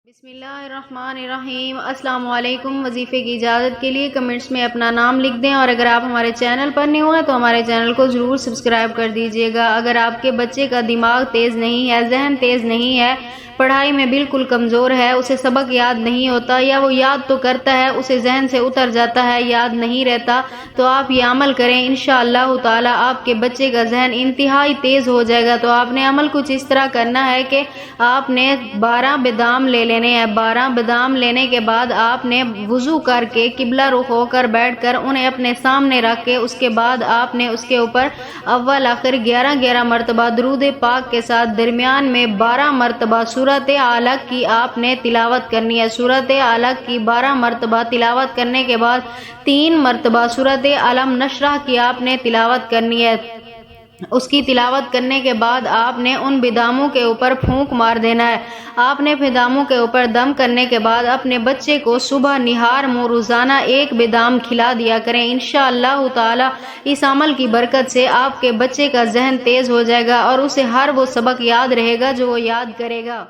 بسم اللہ الرحمن الرحیم۔ السلام علیکم۔ وظیفے کی اجازت کے لیے کمنٹس میں اپنا نام لکھ دیں، اور اگر آپ ہمارے چینل پر نہیں ہوئے تو ہمارے چینل کو ضرور سبسکرائب کر دیجئے گا۔ اگر آپ کے بچے کا دماغ تیز نہیں ہے، ذہن تیز نہیں ہے، پڑھائی میں بالکل کمزور ہے، اسے سبق یاد نہیں ہوتا، یا وہ یاد تو کرتا ہے اسے ذہن سے اتر جاتا ہے، یاد نہیں رہتا، تو آپ یہ عمل کریں، انشاءاللہ تعالی آپ کے بچے کا ذہن انتہائی تیز ہو جائے گا۔ تو آپ نے عمل کچھ اس طرح کرنا ہے کہ آپ نے 12 بادام لے لینے ہیں۔ 12 بادام لینے کے بعد آپ نے وضو کر کے قبلہ رخ ہو کر بیٹھ کر انہیں اپنے سامنے رکھ کے، اس کے بعد آپ نے اس کے اوپر اول آخر 11 مرتبہ درود پاک کے ساتھ درمیان میں 12 مرتبہ سورۃ علق کی آپ نے تلاوت کرنی ہے۔ سورۃ علق کی 12 مرتبہ تلاوت کرنے کے بعد 3 مرتبہ سورۃ الم نشرح کی آپ نے تلاوت کرنی ہے۔ اس کی تلاوت کرنے کے بعد آپ نے ان باداموں کے اوپر پھونک مار دینا ہے۔ آپ نے باداموں کے اوپر دم کرنے کے بعد اپنے بچے کو صبح نہار منہ روزانہ 1 بادام کھلا دیا کریں۔ انشاءاللہ تعالی اس عمل کی برکت سے آپ کے بچے کا ذہن تیز ہو جائے گا اور اسے ہر وہ سبق یاد رہے گا جو وہ یاد کرے گا۔